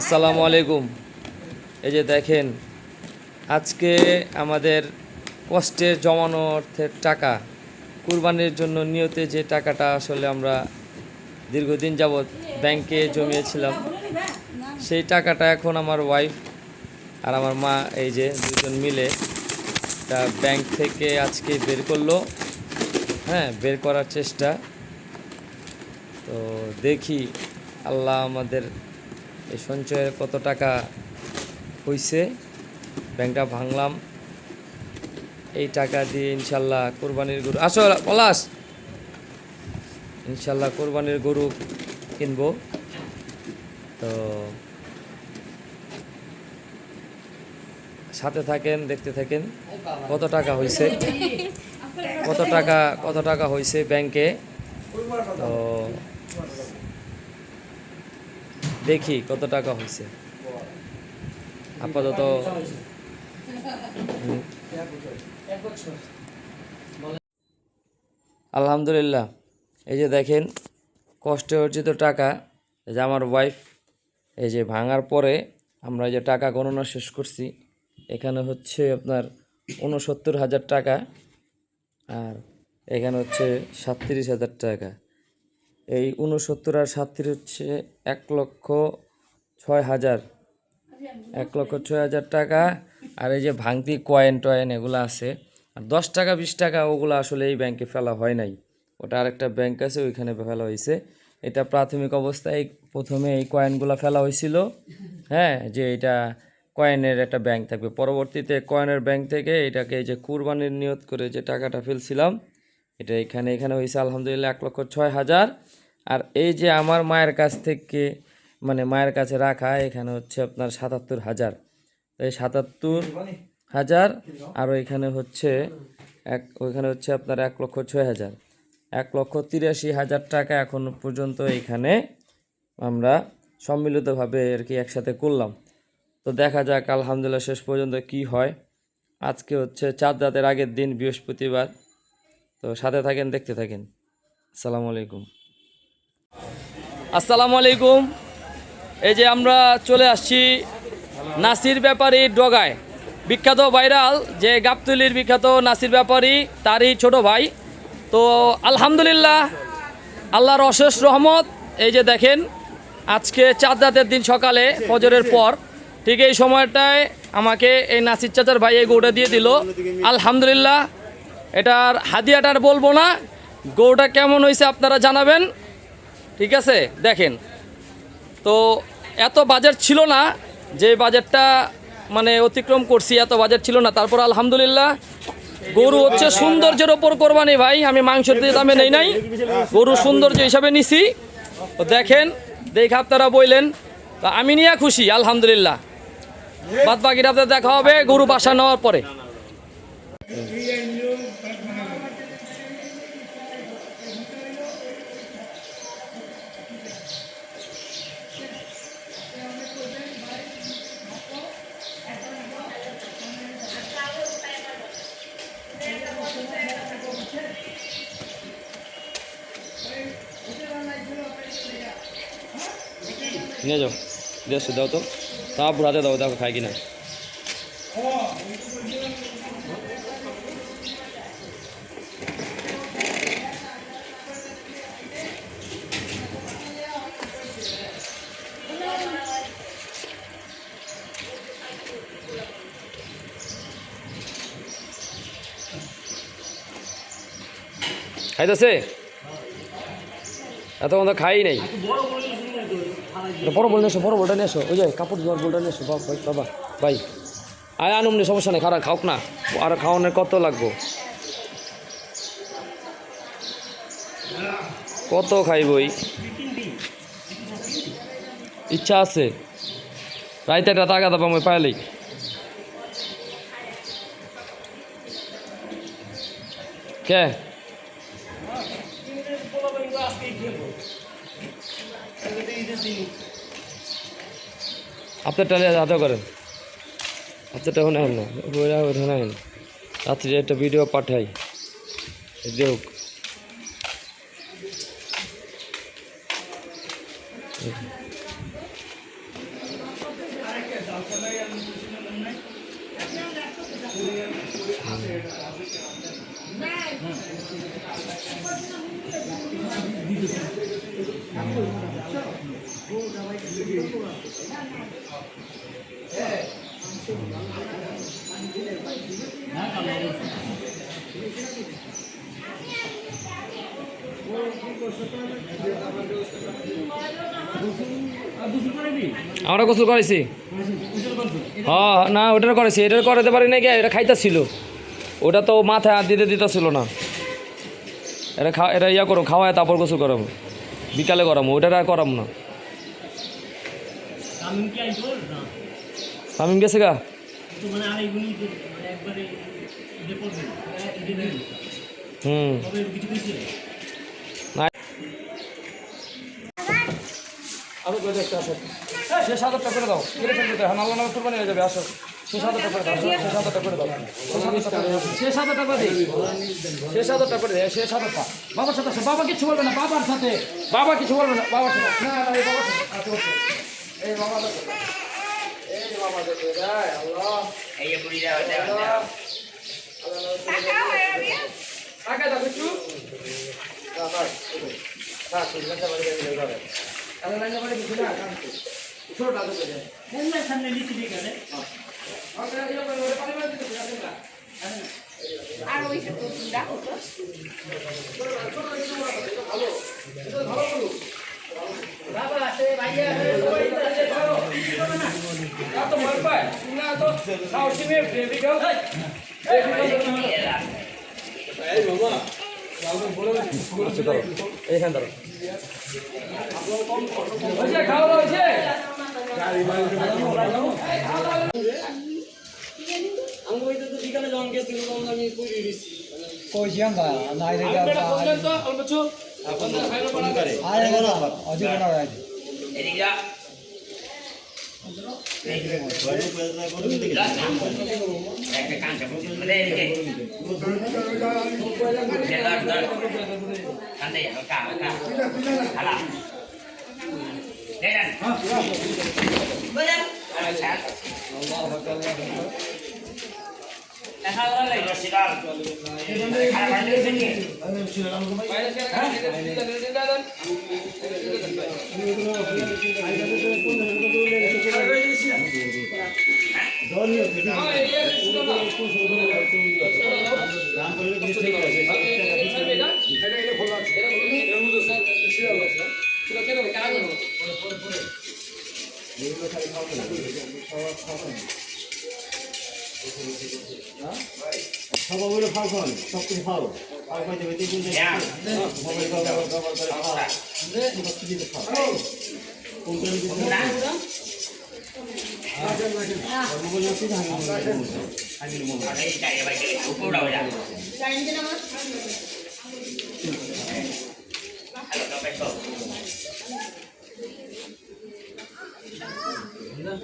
আসসালামু আলাইকুম। এই যে দেখেন, আজকে আমাদের কষ্টের জমানো অর্থের টাকা কুরবানির জন্য নিয়তে যে টাকাটা আসলে আমরা দীর্ঘদিন যাবৎ ব্যাংকে জমিয়েছিলাম, সেই টাকাটা এখন আমার ওয়াইফ আর আমার মা এই যে দুজন মিলে তা ব্যাংক থেকে আজকে বের করলো। বের করার চেষ্টা। তো দেখি আল্লাহ আমাদের এই সঞ্চয়ের কত টাকা হইছে। ব্যাংকটা ভাঙলাম, এই টাকা দিয়ে ইনশাল্লাহ কোরবানির গরু পলাশ ইনশাল্লাহ কোরবানির গরু কিনবো। তো সাথে থাকেন, দেখতে থাকেন কত টাকা হয়েছে, কত টাকা হয়েছে ব্যাংকে। তো দেখি কত টাকা হয়েছে আপাতত। আলহামদুলিল্লাহ, এই যে দেখেন কষ্টে অর্জিত টাকা। এই যে আমার ওয়াইফ এই যে ভাঙার পরে আমরা যে টাকা গণনা শেষ করছি, এখানে হচ্ছে আপনার ৬৯,০০০ টাকা, আর এখানে হচ্ছে ৩৭,০০০ টাকা। এই ৬৯ আর ৩৭ হচ্ছে ১,০৬,০০০, ১,০৬,০০০ টাকা। আর এই যে ভাঙতি কয়েন টয়েন এগুলো আছে, আর ১০ টাকা ২০ টাকা ওগুলো আসলে এই ব্যাংকে ফেলা হয় নাই, ওটা আরেকটা ব্যাংক আছে ওইখানে ফেলা হয়েছে। এটা প্রাথমিক অবস্থায় প্রথমে এই কয়েনগুলো ফেলা হয়েছিল, যে এটা কয়েনের একটা ব্যাংক থাকবে। পরবর্তীতে কয়েনের ব্যাংক থেকে এটাকে এই যে কুরবানির নিয়ত করে যে টাকাটা ফেলছিলাম, এটা এখানে হয়েছে আলহামদুলিল্লাহ ১,০৬,০০০। আর এই যে আমার মায়ের কাছ থেকে মায়ের কাছে রাখা, এখানে হচ্ছে আপনার ৭৭,০০০। এই ৭৭,০০০ আর ওইখানে হচ্ছে ওইখানে হচ্ছে আপনার ১,০৬,০০০, ১,৮৩,০০০ টাকা এখন পর্যন্ত এইখানে আমরা সম্মিলিতভাবে আর কি একসাথে করলাম। তো দেখা যাক আলহামদুলিল্লাহ শেষ পর্যন্ত কি হয়। আজকে হচ্ছে চাঁদ রাতের আগের দিন, বৃহস্পতিবার। তো সাথে থাকেন, দেখতে থাকেন। আসসালামু আলাইকুম। আসসালামু আলাইকুম। এই যে আমরা চলে আসছি নাসির ব্যাপারী ডগায়, বিখ্যাত ভাইরাল যে গাবতলীর বিখ্যাত নাসির ব্যাপারী, তারই ছোট ভাই। তো আলহামদুলিল্লাহ, আল্লাহর অশেষ রহমত। এই যে দেখেন, আজকে চাঁদ রাতের দিন সকালে ফজরের পর ঠিক এই সময়টায় আমাকে এই নাসির চাচার ভাই এই গরুটা দিয়ে দিল। আলহামদুলিল্লাহ, এটার হাদিয়াটার বলবো না, গরুটা কেমন হয়েছে আপনারা জানাবেন, ঠিক আছে? দেখেন, তো এত বাজেট ছিল না, যে বাজেটটা অতিক্রম করছি, এত বাজেট ছিল না। তারপর আলহামদুলিল্লাহ, গরু হচ্ছে সৌন্দর্যের ওপর কোরবানি ভাই, আমি মাংসের দিয়ে দামে নেই নাই, গরু সৌন্দর্য হিসাবে নিছি। তো দেখেন, দেখে আপনারা বললেন, তো আমি নিয়ে খুশি আলহামদুলিল্লাহ। বাদ বাকিটা আপনাদের দেখা হবে গরু বাসা নেওয়ার পরে। নিয়ে যাও, দেড়শো দাও তো, তা বুড়াতে দাও, দেখো খাই কিনা। খাইতেছে? এত মতো খাই নাই। বড় বল নিয়ে এসো, বড় বলটা নিয়ে এসো, ওই যে কাপড় ধোয়ার বলটা নিয়ে এসো। বাবা ভাই, আয় আনুম নি, সমস্যা নেই, খারাপ খাওক না, আর খাওয়ানোর কত লাগবো, কত খাইবই, ইচ্ছা আছে। রাইতে একটা টাকা দাবা আমি পাইলেই কে আপনার টালে হাতে করেন, আপনারটা হনে হন না, হন রাত্রি একটা ভিডিও পাঠাই দেখ। আমরা গোসল করেছি। হ্যাঁ না ওটার করেছি, এটার করাতে পারি না কি, এটা খাইতেছিল, ওটা তো মাথায় হাত দিতেছিল না। এটা ইয়া করো, খাওয়ায় তারপর গোসল করাবো, বিকালে করাবো, ওটার আর করাবো না। তামিম গেছে গা। হুম আরো 6,000 করে দাও, হ্যাঁ আল্লাহ নামে কুরবানি হয়ে যাবে। আসো 6,000 করে দাও, 6,000 করে দাও, 6,000 টাকা দিই, 6,000 টাকা করে দেয়, 6,000 টাকা। বাবার সাথে আসো, বাবা কিছু বলবে না, বাবার সাথে, বাবা কিছু বলবে না, বাবার সাথে না না এই বাবার সাথে আচ্ছা ওকে এই বাবা দেখো, এই যে বাবা দেখো যায় আল্লাহ এই বুড়ি দাও দাও দাও টাকা দাও কিছু না না না ঠিক আছে বাড়ি গেলে যাবে আল্লাহ না বাড়ি কিছু না কাম ছোট দাদু করে না সামনে লিখি দিয়ে গেলে আমরা এই করে পানি মার দিতে না আর ওই তো রাখো তো ভালো এটা ভালো বলো বাবা আসে ভাইয়া সবাই আছে ধরো না তো মার পায় না তো সাউথি মে বেবি গাও এই বাবা লালন বলে আচ্ছা ধরো এইখান ধরো ওই যে খাওয়া হয়েছে গাড়ি মাল আমি ওই তো বিকালে যখন গেছি তখন আমি কই দিছি কই যাম বা নাই রে যা তো অলবছো আপনারা খাইলো বানা করে আরে না অজি বানা হয় এদিকে যা একটা কাঁচা বলে এদিকে কাঁদে হালকা হালকা হালা দেন বলেন আচ্ছা আল্লাহু আকবার দেখা হলো না রশিদার খারাপ হয়ে গেছে কি আমি রশিদার আমাকে বাইরে সব ওগুলো ফাল খাওয়ান সব কিছু খাও আর কই দেবে তিন দিন মোবাইল ব্যবহার করে খাও সব কিছু খাও কোন কোন কিছু না মোবাইল আছে না আমি মোবাইল আরে চাই ভাই উপরে উড়া যা চাই দিন আমার হ্যালো তো পেছো না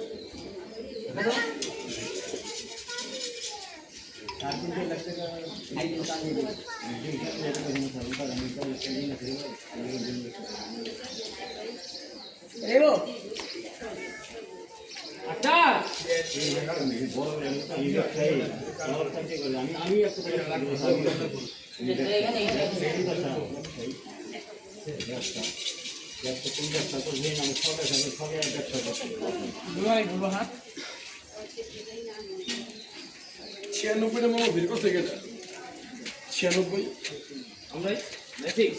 ছিয়ানব্বইটা মামা বের করতে গেলে 96 আমরা ঠিক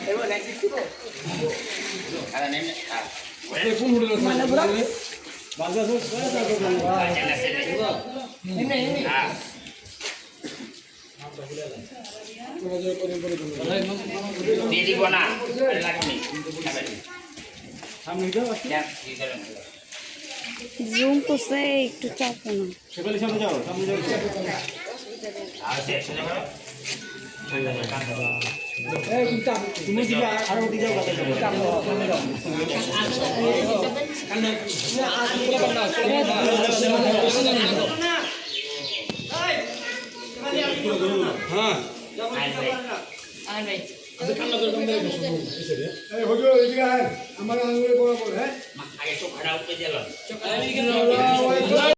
এবার নেক্সট কি আরে নেম কোন হোটেল আছে বাংলাদেশ হ্যাঁ দিয়ে দিব না লাগবে সামনে যাও জুম করছে একটু চাপ না সেখানে সামনে যাও আছে শুনে যাও এই কিন্তু তুমি দিবা আর ওদি যাও কথা সামনে যাও কান্না হ্যাঁ আয় ভাই এই হুজুর এদিকে আয় আমার আঙ্গুলে বরাবর হ্যাঁ আগে তো ভাড়া উঠে গেলাম